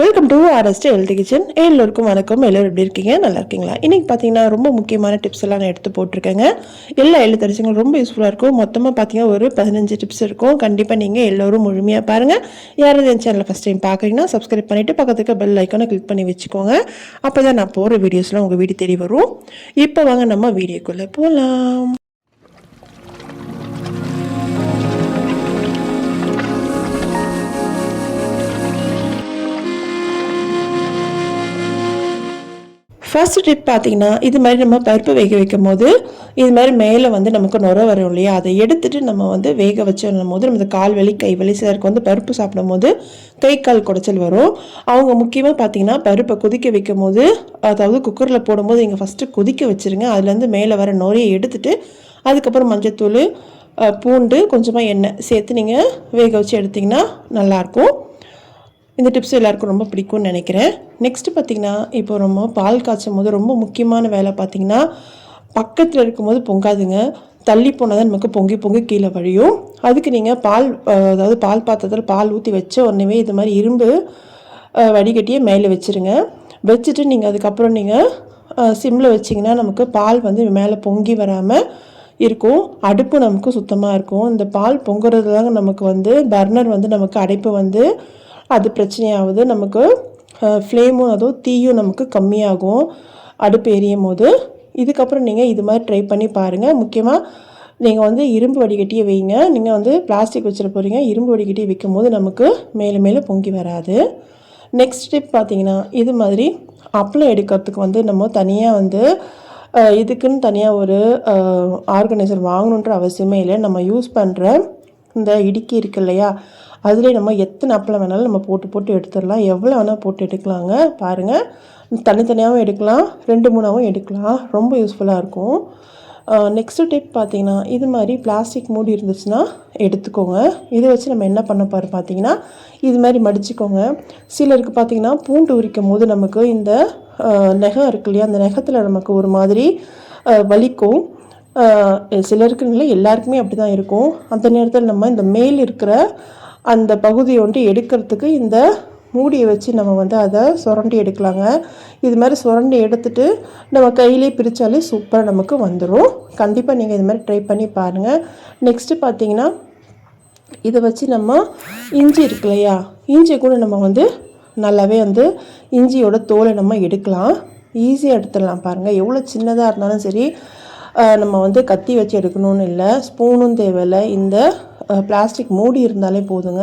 Welcome to RST health kitchen. எல்லோருக்கும் வணக்கம். எல்லோரும் எப்படி இருக்கீங்க? நல்லா இருக்கீங்களா? இன்றைக்கி பார்த்தீங்கன்னா ரொம்ப முக்கியமான டிப்ஸ் எல்லாம் நான் எடுத்து போட்டிருக்கேங்க. எல்லா எழுத்தரிசிங்களும் ரொம்ப யூஸ்ஃபுல்லாக இருக்கும். மொத்தமாக பார்த்தீங்கன்னா ஒரு 15 டிப்ஸ் இருக்கும். கண்டிப்பாக நீங்கள் எல்லோரும் முழுமையாக பாருங்கள். யாராவது என் சேனலை ஃபஸ்ட் டைம் பார்க்குறீங்கன்னா சப்ஸ்கிரைப் பண்ணிவிட்டு பக்கத்துக்கு பெல் ஐக்கானை கிளிக் பண்ணி வச்சுக்கோங்க. அப்போ தான் நான் போகிற வீடியோஸ்லாம் உங்கள் வீடு தேடி வரும். இப்போ வாங்க நம்ம வீடியோக்குள்ளே போகலாம். ஃபர்ஸ்ட் டிப் பார்த்தீங்கன்னா, இது மாதிரி நம்ம பருப்பு வேக வைக்கும் போது இது மாதிரி மேலே வந்து நமக்கு நுர வரும் இல்லையா, அதை எடுத்துகிட்டு நம்ம வந்து வேக வச்சோம் போது நமக்கு கால் வலி கை வலி சிலருக்கு வந்து பருப்பு சாப்பிடும் போது கை கால் குடைச்சல் வரும். அவங்க முக்கியமாக பார்த்தீங்கன்னா பருப்பை கொதிக்க வைக்கும் போது, அதாவது குக்கரில் போடும்போது நீங்கள் ஃபஸ்ட்டு கொதிக்க வச்சுருங்க. அதுலேருந்து மேலே வர நுரையை எடுத்துகிட்டு அதுக்கப்புறம் மஞ்சத்தூள், பூண்டு, கொஞ்சமாக எண்ணெய் சேர்த்து நீங்கள் வேக வச்சு எடுத்திங்கன்னா நல்லாயிருக்கும். இந்த டிப்ஸ் எல்லாருக்கும் ரொம்ப பிடிக்கும்னு நினைக்கிறேன். நெக்ஸ்ட்டு பார்த்திங்கன்னா, இப்போ நம்ம பால் காய்ச்சும் போது ரொம்ப முக்கியமான வேலை பார்த்திங்கன்னா, பக்கத்தில் இருக்கும்போது பொங்காதுங்க. தள்ளி போனால் தான் நமக்கு பொங்கி பொங்கி கீழே வழியும். அதுக்கு நீங்கள் அதாவது பால் பாத்திரத்தில் பால் ஊற்றி வச்ச உடனே இது மாதிரி இரும்பு வடிகட்டியே மேலே வச்சுருங்க. வச்சுட்டு நீங்கள் அதுக்கப்புறம் நீங்கள் சிம்மில் வச்சிங்கன்னா நமக்கு பால் வந்து மேலே பொங்கி வராமல் இருக்கும். அடுப்பு நமக்கு சுத்தமாக இருக்கும். இந்த பால் பொங்குறது தாங்க நமக்கு வந்து பர்னர் வந்து நமக்கு அடைப்பு வந்து அது பிரச்சனையாகுது. நமக்கு ஃப்ளேமும் அதுவும் தீயும் நமக்கு கம்மியாகும் அடுப்பு எரியும் போது. இதுக்கப்புறம் நீங்கள் இது மாதிரி ட்ரை பண்ணி பாருங்கள். முக்கியமாக நீங்கள் வந்து இரும்பு வடிகட்டியை வைங்க. நீங்கள் வந்து பிளாஸ்டிக் வச்சிட போகிறீங்க. இரும்பு வடிகட்டியை வைக்கும் போது நமக்கு மேலே மேலே பொங்கி வராது. நெக்ஸ்ட் டிப் பார்த்தீங்கன்னா, இது மாதிரி அப்பளம் எடுக்கிறதுக்கு வந்து நம்ம தனியாக வந்து இதுக்குன்னு தனியாக ஒரு ஆர்கனைசர் வாங்கணுன்ற அவசியமே இல்லை. நம்ம யூஸ் பண்ணுற இந்த இடுக்கி இருக்கு இல்லையா, அதிலே நம்ம எத்தனை அப்பளம் வேணாலும் நம்ம போட்டு போட்டு எடுத்துடலாம். எவ்வளோ வேணால் போட்டு எடுக்கலாங்க. பாருங்கள், தனித்தனியாகவும் எடுக்கலாம், 2-3ஆகவும் எடுக்கலாம். ரொம்ப யூஸ்ஃபுல்லாக இருக்கும். நெக்ஸ்ட்டு டிப் பார்த்திங்கன்னா, இது மாதிரி பிளாஸ்டிக் மூடி இருந்துச்சுன்னா எடுத்துக்கோங்க. இதை வச்சு நம்ம என்ன பண்ண போகிறோம் பார்த்திங்கன்னா, இது மாதிரி மடிச்சுக்கோங்க. சிலருக்கு பார்த்திங்கன்னா பூண்டு உரிக்கும் போது நமக்கு இந்த நகம் இருக்கு இல்லையா, அந்த நகத்தில் நமக்கு ஒரு மாதிரி வலிக்கும். சிலருக்கு இல்லை, எல்லாருக்குமே அப்படி தான் இருக்கும். அந்த நேரத்தில் நம்ம இந்த மேல் இருக்கிற அந்த பகுதியை வந்து எடுக்கிறதுக்கு இந்த மூடியை வச்சு நம்ம வந்து அதை சுரண்டி எடுக்கலாங்க. இது மாதிரி சுரண்டி எடுத்துகிட்டு நம்ம கையிலே பிரித்தாலே சூப்பராக நமக்கு வந்துடும். கண்டிப்பாக நீங்கள் இது மாதிரி ட்ரை பண்ணி பாருங்கள். நெக்ஸ்ட்டு பார்த்தீங்கன்னா, இதை வச்சு நம்ம இஞ்சி இருக்கு இல்லையா, இஞ்சி கூட நம்ம வந்து நல்லாவே வந்து இஞ்சியோட தோலை நம்ம எடுக்கலாம். ஈஸியாக எடுத்துடலாம். பாருங்கள், எவ்வளோ சின்னதாக இருந்தாலும் சரி, நம்ம வந்து கத்தி வச்சு எடுக்கணும்னு இல்லை, ஸ்பூனும் தேவையில்லை. இந்த பிளாஸ்டிக் மூடி இருந்தாலே போதுங்க.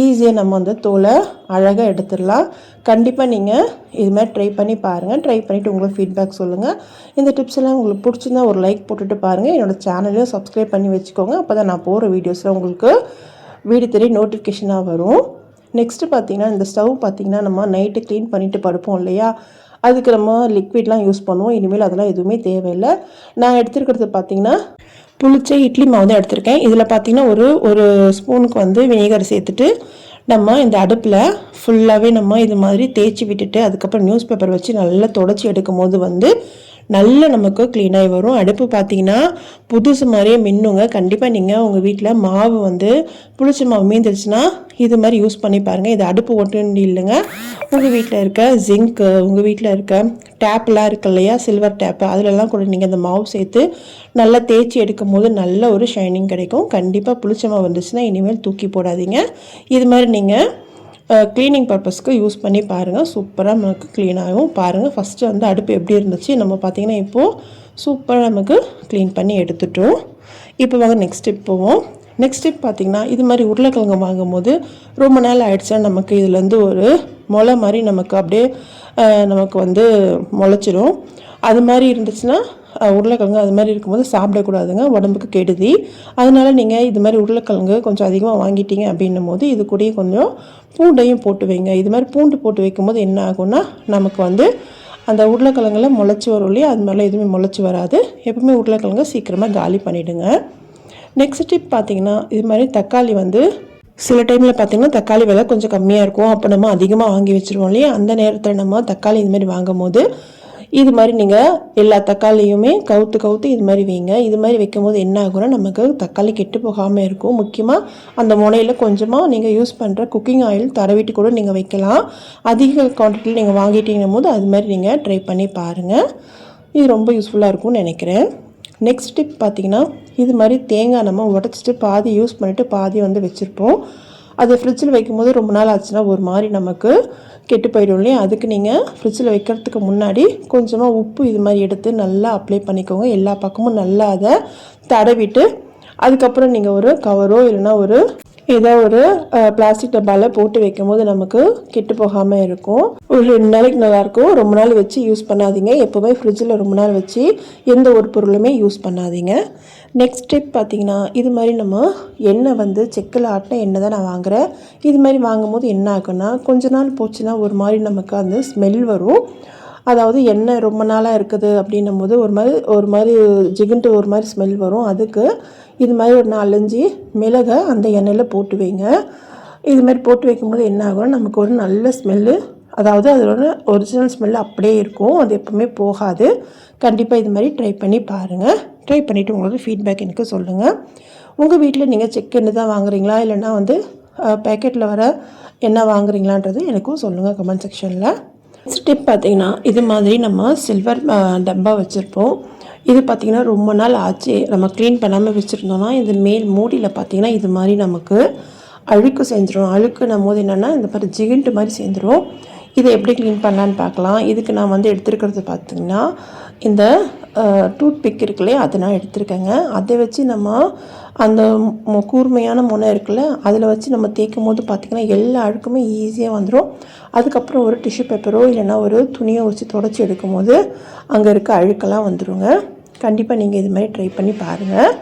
ஈஸியாக நம்ம வந்து தோலை அழகாக எடுத்துடலாம். கண்டிப்பாக நீங்கள் இது மாதிரி ட்ரை பண்ணி பாருங்கள். ட்ரை பண்ணிவிட்டு உங்களுக்கு ஃபீட்பேக் சொல்லுங்கள். இந்த டிப்ஸ் எல்லாம் உங்களுக்கு பிடிச்சிருந்தா ஒரு லைக் போட்டுட்டு பாருங்கள். என்னோடய சேனலையும் சப்ஸ்கிரைப் பண்ணி வச்சுக்கோங்க. அப்போ தான் நான் போகிற வீடியோஸில் உங்களுக்கு வீடு தேடி நோட்டிஃபிகேஷனாக வரும். நெக்ஸ்ட்டு பார்த்திங்கன்னா, இந்த ஸ்டவ் பார்த்திங்கன்னா நம்ம நைட்டு க்ளீன் பண்ணிவிட்டு படுப்போம் இல்லையா, அதுக்கு நம்ம லிக்விட்லாம் யூஸ் பண்ணுவோம். இனிமேல் அதெல்லாம் எதுவுமே தேவையில்லை. நான் எடுத்துருக்கிறது பார்த்திங்கன்னா புளிச்ச இட்லி மாவு தான் எடுத்திருக்கேன். இதில் பார்த்திங்கன்னா ஒரு ஸ்பூனுக்கு வந்து வினிகர் சேர்த்துட்டு நம்ம இந்த அடுப்பில் ஃபுல்லாகவே நம்ம இது மாதிரி தேய்ச்சி விட்டுட்டு அதுக்கப்புறம் நியூஸ் பேப்பர் வச்சு நல்லா தொடச்சி எடுக்கும் போது வந்து நல்லா நமக்கு க்ளீனாகி வரும். அடுப்பு பார்த்திங்கன்னா புதுசு மாதிரியே மின்னுங்க. கண்டிப்பாக நீங்கள் உங்கள் வீட்டில் மாவு வந்து புளிச்ச மாவு மீந்துருச்சுன்னா இது மாதிரி யூஸ் பண்ணி பாருங்கள். இது அடுப்பு ஒட்டுன்னு இல்லைங்க, உங்கள் வீட்டில் இருக்க ஜிங்க்கு, உங்கள் வீட்டில் இருக்க டேப்லாம் இருக்கு இல்லையா, சில்வர் டேப்பு, அதிலெல்லாம் கூட நீங்கள் இந்த மாவு சேர்த்து நல்லா தேய்ச்சி எடுக்கும் போது நல்ல ஒரு ஷைனிங் கிடைக்கும். கண்டிப்பாக புளிச்ச மாவு வந்துச்சுன்னா இனிமேல் தூக்கி போடாதீங்க. இது மாதிரி நீங்கள் க்ளீனிங் பர்பஸ்க்கு யூஸ் பண்ணி பாருங்கள். சூப்பராக நமக்கு க்ளீன் ஆகும். பாருங்கள், ஃபஸ்ட்டு வந்து அடுப்பு எப்படி இருந்துச்சு, நம்ம பார்த்திங்கன்னா இப்போது சூப்பராக நமக்கு க்ளீன் பண்ணி எடுத்துட்டோம். இப்போ வாங்க நெக்ஸ்ட் ஸ்டெப் போவோம். நெக்ஸ்ட் ஸ்டெப் பார்த்திங்கன்னா, இது மாதிரி உருளைக்கிழங்கு வாங்கும் போது ரொம்ப நாள் ஆகிடுச்சா நமக்கு இதுலேருந்து ஒரு முளை மாதிரி நமக்கு அப்படியே நமக்கு வந்து முளைச்சிரும். அது மாதிரி இருந்துச்சுன்னா உருளைக்கிழங்கு அது மாதிரி இருக்கும்போது சாப்பிடக்கூடாதுங்க, உடம்புக்கு கெடுதி. அதனால் நீங்கள் இது மாதிரி உருளைக்கிழங்கு கொஞ்சம் அதிகமாக வாங்கிட்டீங்க அப்படின்னும் போது இது கூடயே கொஞ்சம் பூண்டையும் போட்டு வைங்க. இது மாதிரி பூண்டு போட்டு வைக்கும்போது என்ன ஆகும்னா நமக்கு வந்து அந்த உருளைக்கிழங்குல முளைச்சி வரும் இல்லையா, அது மாதிரிலாம் எதுவுமே முளைச்சி வராது. எப்பவுமே உருளைக்கிழங்கு சீக்கிரமாக காலி பண்ணிவிடுங்க. நெக்ஸ்ட் டிப் பார்த்திங்கன்னா, இது மாதிரி தக்காளி வந்து சில டைமில் பார்த்திங்கன்னா தக்காளி விலை கொஞ்சம் கம்மியாக இருக்கும். அப்போ நம்ம அதிகமாக வாங்கி வச்சுருவோம் இல்லையா, அந்த நேரத்தில் நம்ம தக்காளி இது மாதிரி வாங்கும் போது இது மாதிரி நீங்கள் எல்லா தக்காளியுமே கவுத்து இது மாதிரி வைங்க. இது மாதிரி வைக்கும்போது என்ன ஆகும்னா நமக்கு தக்காளி கெட்டு போகாமல் இருக்கும். முக்கியமாக அந்த முனையில் கொஞ்சமாக நீங்கள் யூஸ் பண்ணுற குக்கிங் ஆயில் தடவிட்டு கூட நீங்கள் வைக்கலாம். அதிக குவான்டிட்டியில் நீங்கள் வாங்கிட்டீங்கும் போது அது மாதிரி நீங்கள் ட்ரை பண்ணி பாருங்கள். இது ரொம்ப யூஸ்ஃபுல்லாக இருக்கும்னு நினைக்கிறேன். நெக்ஸ்ட் டிப் பார்த்திங்கன்னா, இது மாதிரி தேங்காய் நம்ம உடச்சிட்டு பாதி யூஸ் பண்ணிவிட்டு பாதி வந்து வச்சுருப்போம். அது ஃப்ரிட்ஜில் வைக்கும்போது ரொம்ப நாள் ஆச்சுன்னா ஒரு மாதிரி நமக்கு கெட்டு போயிடும் இல்லையா. அதுக்கு நீங்கள் ஃப்ரிட்ஜில் வைக்கிறதுக்கு முன்னாடி கொஞ்சமாக உப்பு இது மாதிரி எடுத்து நல்லா அப்ளை பண்ணிக்கோங்க. எல்லா பக்கமும் நல்லா அதை தடவிட்டு அதுக்கப்புறம் நீங்கள் ஒரு கவரோ இல்லைன்னா ஏதோ ஒரு பிளாஸ்டிக் டப்பாவில் போட்டு வைக்கும் போது நமக்கு கெட்டு போகாமல் இருக்கும். ஒரு 2 நாளைக்கு நல்லாயிருக்கும். ரொம்ப நாள் வச்சு யூஸ் பண்ணாதீங்க. எப்போவுமே ஃப்ரிட்ஜில் ரொம்ப நாள் வச்சு எந்த ஒரு பொருளுமே யூஸ் பண்ணாதீங்க. நெக்ஸ்ட் ஸ்டெப் பார்த்திங்கன்னா, இது மாதிரி நம்ம எண்ணெய் வந்து செக்கில் ஆட்டின எண்ணெய் தான் நான் வாங்குகிறேன். இது மாதிரி வாங்கும்போது என்ன ஆகுன்னா, கொஞ்ச நாள் போச்சுன்னா ஒரு மாதிரி நமக்கு அந்த ஸ்மெல் வரும். அதாவது எண்ணெய் ரொம்ப நாளாக இருக்குது அப்படின்னும் போது ஒரு மாதிரி ஜிகுன்ட்டு ஒரு மாதிரி ஸ்மெல் வரும். அதுக்கு இது மாதிரி ஒரு 4-5 மிளகை அந்த எண்ணெயில் போட்டு வைங்க. இது மாதிரி போட்டு வைக்கும்போது என்ன ஆகும்னா நமக்கு ஒரு நல்ல ஸ்மெல்லு, அதாவது அதோட ஒரிஜினல் ஸ்மெல்லு அப்படியே இருக்கும். அது எப்பவுமே போகாது. கண்டிப்பாக இது மாதிரி ட்ரை பண்ணி பாருங்கள். ட்ரை பண்ணிவிட்டு உங்களுக்கு ஃபீட்பேக் எனக்கு சொல்லுங்கள். உங்கள் வீட்டில் நீங்கள் செக் எண்ணெய் தான் வாங்குறீங்களா இல்லைன்னா வந்து பேக்கெட்டில் வர எண்ணெய் வாங்குறீங்களான்றது எனக்கும் சொல்லுங்கள் கமெண்ட் செக்ஷனில். நெக்ஸ்ட் டிப் பார்த்திங்கன்னா, இது மாதிரி நம்ம சில்வர் டப்பா வச்சுருப்போம். இது பார்த்திங்கன்னா ரொம்ப நாள் ஆச்சு நம்ம க்ளீன் பண்ணாமல் வச்சுருந்தோன்னா இது மேல் மூடியில் பார்த்திங்கன்னா இது மாதிரி நமக்கு அழுக்கு செஞ்சிடும். அழுக்குன்னும் போது என்னென்னா இந்த மாதிரி ஜிகின்ட்டு மாதிரி சேர்ந்துடும். இதை எப்படி க்ளீன் பண்ணலான்னு பார்க்கலாம். இதுக்கு நான் வந்து எடுத்துருக்கிறது பார்த்திங்கன்னா இந்த டூத் பிக் இருக்குல்லையே அதை நான் எடுத்துருக்கேங்க. அதை வச்சு நம்ம அந்த கூர்மையான முனை இருக்குல்ல அதில் வச்சு நம்ம தேய்க்கும் போது பார்த்திங்கன்னா எல்லா அழுக்குமே ஈஸியாக வந்துடும். அதுக்கப்புறம் ஒரு டிஷ்யூ பேப்பரோ இல்லைன்னா ஒரு துணியை வச்சு தொடச்சி எடுக்கும் போது அங்கே இருக்க அழுக்கெல்லாம் வந்துடுங்க. கண்டிப்பாக நீங்கள் இது மாதிரி ட்ரை பண்ணி பாருங்கள்.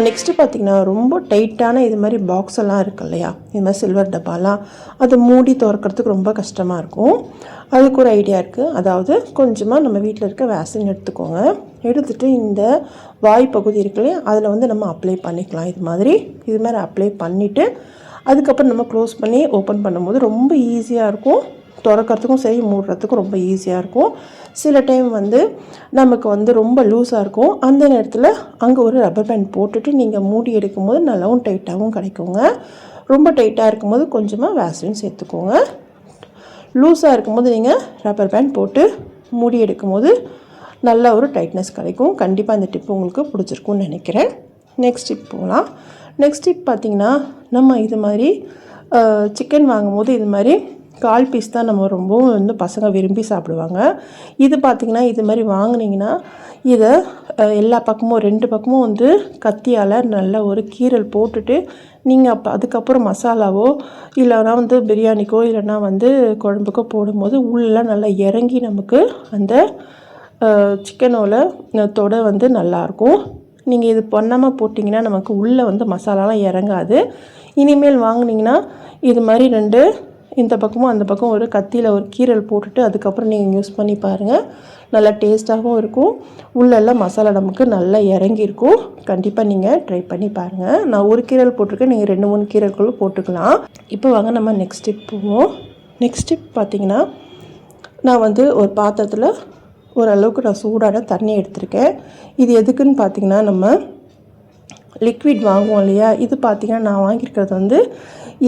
நெக்ஸ்ட்டு பார்த்திங்கன்னா, ரொம்ப டைட்டான இது மாதிரி பாக்ஸ் எல்லாம் இருக்கு இல்லையா, இது மாதிரி சில்வர் டப்பாலாம் அது மூடி திறக்கிறதுக்கு ரொம்ப கஷ்டமாக இருக்கும். அதுக்கு ஒரு ஐடியா இருக்குது. அதாவது கொஞ்சமாக நம்ம வீட்டில் இருக்க வேக்சின் எடுத்துக்கோங்க. எடுத்துகிட்டு இந்த வாய் பகுதி இருக்கு இல்லையா அதில் வந்து நம்ம அப்ளை பண்ணிக்கலாம். இது மாதிரி அப்ளை பண்ணிவிட்டு அதுக்கப்புறம் நம்ம க்ளோஸ் பண்ணி ஓப்பன் பண்ணும்போது ரொம்ப ஈஸியாக இருக்கும். திறக்கிறதுக்கும் சரி மூடுறதுக்கும் ரொம்ப ஈஸியாக இருக்கும். சில டைம் வந்து நமக்கு வந்து ரொம்ப லூஸாக இருக்கும். அந்த நேரத்தில் அங்கே ஒரு ரப்பர் பேண்ட் போட்டுட்டு நீங்கள் மூடி எடுக்கும்போது நல்லாவும் டைட்டாகவும் கிடைக்குங்க. ரொம்ப டைட்டாக இருக்கும்போது கொஞ்சமாக வேக்சின் சேர்த்துக்கோங்க. லூஸாக இருக்கும்போது நீங்கள் ரப்பர் பேண்ட் போட்டு மூடி எடுக்கும்போது நல்ல ஒரு டைட்னஸ் கிடைக்கும். கண்டிப்பாக இந்த டிப் உங்களுக்கு பிடிச்சிருக்குன்னு நினைக்கிறேன். நெக்ஸ்ட் டிப் போகலாம். நெக்ஸ்ட் டிப் பார்த்திங்கன்னா, நம்ம இது மாதிரி சிக்கன் வாங்கும்போது இது மாதிரி 1/4 பீஸ் தான் நம்ம ரொம்பவும் வந்து பசங்க விரும்பி சாப்பிடுவாங்க. இது பார்த்திங்கன்னா இது மாதிரி வாங்கினீங்கன்னா இதை எல்லா பக்கமும் 2 பக்கமும் வந்து கத்தியால் நல்ல ஒரு கீறல் போட்டுட்டு நீங்கள் அதுக்கப்புறம் மசாலாவோ இல்லைனா வந்து பிரியாணிக்கோ இல்லைனா வந்து குழம்புக்கோ போடும்போது உள்ளெலாம் நல்லா இறங்கி நமக்கு அந்த சிக்கனோட தொடை வந்து நல்லாயிருக்கும். நீங்கள் இது பண்ணாமல் போட்டிங்கன்னா நமக்கு உள்ளே வந்து மசாலாலாம் இறங்காது. இனிமேல் வாங்கினீங்கன்னா இது மாதிரி 2 இந்த பக்கமும் அந்த பக்கம் ஒரு கத்தியில் ஒரு கீரல் போட்டுட்டு அதுக்கப்புறம் நீங்கள் யூஸ் பண்ணி பாருங்கள். நல்லா டேஸ்ட்டாகவும் இருக்கும். உள்ளெல்லாம் மசாலா நமக்கு நல்லா இறங்கியிருக்கும். கண்டிப்பாக நீங்கள் ட்ரை பண்ணி பாருங்கள். நான் ஒரு கீரல் போட்டிருக்கேன், நீங்கள் 2-3 கீரல்களும் போட்டுக்கலாம். இப்போ வாங்க நம்ம நெக்ஸ்ட் ஸ்டெப் போவோம். நெக்ஸ்ட் ஸ்டெப் பார்த்திங்கன்னா, நான் வந்து ஒரு பாத்திரத்தில் ஓரளவுக்கு நான் சூடான தண்ணி எடுத்திருக்கேன். இது எதுக்குன்னு பார்த்திங்கன்னா, நம்ம லிக்விட் வாங்குவோம் இல்லையா, இது பார்த்திங்கன்னா நான் வாங்கியிருக்கிறது வந்து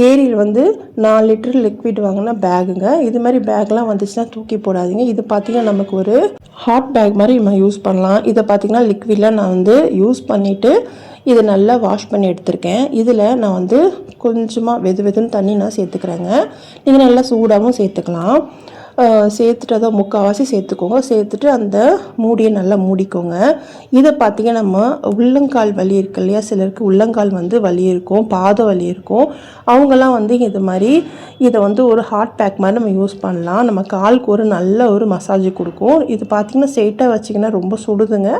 ஏரியில் வந்து 4 லிட்டர் லிக்விட் வாங்கினா பேகுங்க. இது மாதிரி பேக்லாம் வந்துச்சுன்னா தூக்கி போடாதீங்க. இது பார்த்திங்கன்னா நமக்கு ஒரு ஹாட் பேக் மாதிரி நம்ம யூஸ் பண்ணலாம். இதை பார்த்திங்கன்னா லிக்விடில் நான் வந்து யூஸ் பண்ணிவிட்டு இதை நல்லா வாஷ் பண்ணி எடுத்திருக்கேன். இதில் நான் வந்து கொஞ்சமாக வெதுன்னு தண்ணி நான் சேர்த்துக்கிறேங்க. நீங்கள் நல்லா சூடாகவும் சேர்த்துக்கலாம். சேர்த்துட்டு அதை முக்கால்வாசி சேர்த்துக்கோங்க. சேர்த்துட்டு அந்த மூடியை நல்லா மூடிக்கோங்க. இதை பார்த்திங்கன்னா நம்ம உள்ளங்கால் வலி இருக்கு இல்லையா, சிலருக்கு உள்ளங்கால் வந்து வலி இருக்கும், பாத வலி இருக்கும். அவங்கெல்லாம் வந்து இது மாதிரி இதை வந்து ஒரு ஹாட் பேக் மாதிரி நம்ம யூஸ் பண்ணலாம். நம்ம காலுக்கு ஒரு நல்ல ஒரு மசாஜ் கொடுக்கும். இது பார்த்திங்கன்னா ஸ்ட்ரெயிட்டாக வச்சிங்கன்னா ரொம்ப சுடுதுங்க.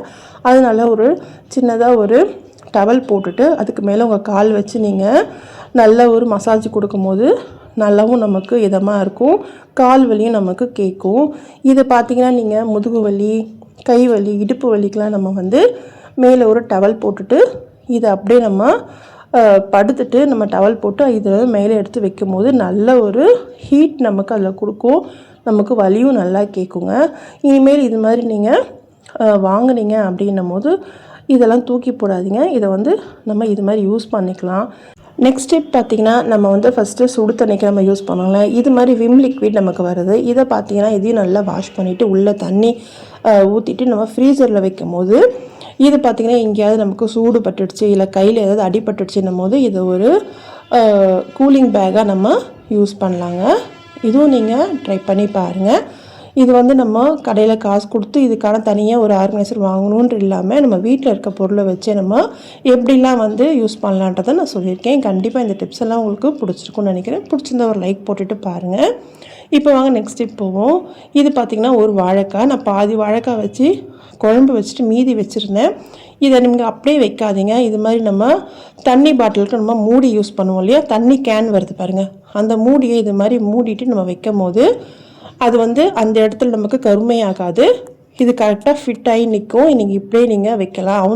அதனால ஒரு சின்னதாக ஒரு டவல் போட்டுட்டு அதுக்கு மேலே உங்கள் கால் வச்சு நீங்கள் நல்ல ஒரு மசாஜ் கொடுக்கும்போது நல்லாவும் நமக்கு இதமாக இருக்கும். கால் வலியும் நமக்கு கேட்கும். இது பார்த்திங்கன்னா நீங்கள் முதுகு வலி, கை வலி, இடுப்பு வலிக்கெலாம் நம்ம வந்து மேலே ஒரு டவல் போட்டுட்டு இதை அப்படியே நம்ம படுத்துட்டு நம்ம டவல் போட்டு இதில் மேலே எடுத்து வைக்கும் போது நல்ல ஒரு ஹீட் நமக்கு அதில் கொடுக்கும், நமக்கு வலியும் நல்லா கேட்குங்க. இனிமேல் இது மாதிரி நீங்கள் வாங்குனீங்க அப்படின்னும் போது இதெல்லாம் தூக்கி போடாதீங்க. இதை வந்து நம்ம இது மாதிரி யூஸ் பண்ணிக்கலாம். நெக்ஸ்ட் ஸ்டெப் பார்த்திங்கன்னா, நம்ம வந்து ஃபஸ்ட்டு சுடு தண்ணிக்கு நம்ம யூஸ் பண்ணோம்ல, இது மாதிரி விம் லிக்விட் நமக்கு வருது. இதை பார்த்திங்கன்னா இதையும் நல்லா வாஷ் பண்ணிவிட்டு உள்ளே தண்ணி ஊற்றிட்டு நம்ம ஃப்ரீசரில் வைக்கும் போது இது பார்த்திங்கன்னா எங்கேயாவது நமக்கு சூடு பட்டுடுச்சு இல்லை கையில் ஏதாவது அடிபட்டுடுச்சுன்னும் போது இது ஒரு கூலிங் பேக்காக நம்ம யூஸ் பண்ணலாங்க. இதுவும் நீங்கள் ட்ரை பண்ணி பாருங்கள். இது வந்து நம்ம கடையில் காசு கொடுத்து இதுக்கான தனியாக ஒரு ஆர்கனைசர் வாங்கணுன்ற இல்லாமல் நம்ம வீட்டில் இருக்க பொருளை வச்சு நம்ம எப்படிலாம் வந்து யூஸ் பண்ணலான்றதை நான் சொல்லியிருக்கேன். கண்டிப்பாக இந்த டிப்ஸ் எல்லாம் உங்களுக்கு பிடிச்சிருக்குன்னு நினைக்கிறேன். பிடிச்சிருந்தா ஒரு லைக் போட்டுட்டு பாருங்கள். இப்போ வாங்க நெக்ஸ்ட் டிப் போவோம். இது பார்த்திங்கன்னா ஒரு வாழைக்காய், நான் பாதி வாழைக்காய் வச்சு குழம்பு வச்சுட்டு மீதி வச்சுருந்தேன். இதை நீங்கள் அப்படியே வைக்காதீங்க. இது மாதிரி நம்ம தண்ணி பாட்டிலுக்கு நம்ம மூடி யூஸ் பண்ணுவோம் இல்லையா, தண்ணி கேன் வருது பாருங்கள், அந்த மூடியை இது மாதிரி மூடிட்டு நம்ம வைக்கும் போது அது வந்து அந்த இடத்துல நமக்கு கருமையாகாது. இது கரெக்டாக ஃபிட் ஆகி நிற்கும். நீங்கள் இப்படியே நீங்கள் வைக்கலாம்.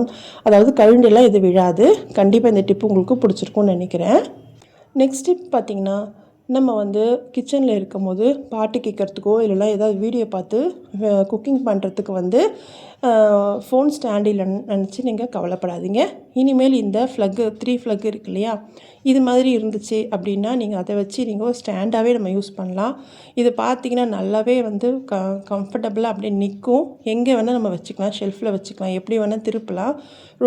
அதாவது கழுண்டெல்லாம் இது விழாது. கண்டிப்பாக இந்த டிப்பு உங்களுக்கு பிடிச்சிருக்கும்னு நினைக்கிறேன். நெக்ஸ்ட் டிப் பார்த்திங்கன்னா, நம்ம வந்து கிச்சனில் இருக்கும் போது பாட்டு கேட்குறதுக்கோ இல்லைனா ஏதாவது வீடியோ பார்த்து குக்கிங் பண்ணுறதுக்கு வந்து ஃபோன் ஸ்டாண்ட் இல்லைன்னு நினச்சி நீங்கள் கவலைப்படாதீங்க. இனிமேல் இந்த ஃப்ளக்கு 3 ஃப்ளக் இருக்கு இல்லையா, இது மாதிரி இருந்துச்சு அப்படின்னா நீங்கள் அதை வச்சு நீங்கள் ஒரு ஸ்டாண்டாகவே நம்ம யூஸ் பண்ணலாம். இது பார்த்திங்கன்னா நல்லாவே வந்து கம்ஃபர்டபுளாக அப்படியே நிற்கும். எங்கே வேணால் நம்ம வச்சுக்கலாம், ஷெல்ஃபில் வச்சுக்கலாம், எப்படி வேணால் திருப்பலாம்.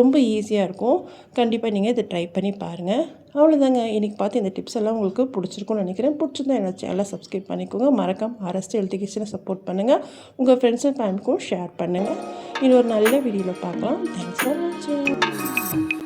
ரொம்ப ஈஸியாக இருக்கும். கண்டிப்பாக நீங்கள் இதை ட்ரை பண்ணி பாருங்கள். அவ்வளோதாங்க. இன்றைக்கி பார்த்து இந்த டிப்ஸ் எல்லாம் உங்களுக்கு பிடிச்சிருக்குன்னு நினைக்கிறேன். பிடிச்சிருந்தா என்னோட சேனலை சப்ஸ்கிரைப் பண்ணிக்கோங்க. மறக்காம RST ஹெல்த் கிச்சனை சப்போர்ட் பண்ணுங்கள். உங்கள் ஃப்ரெண்ட்ஸ் அண்ட் ஃபேமிலிக்கும் ஷேர் பண்ணுங்கள். இன்னொரு நல்ல வீடியோவில் பார்க்கலாம். தேங்க்ஸ் ஃபார் வாட்சிங்.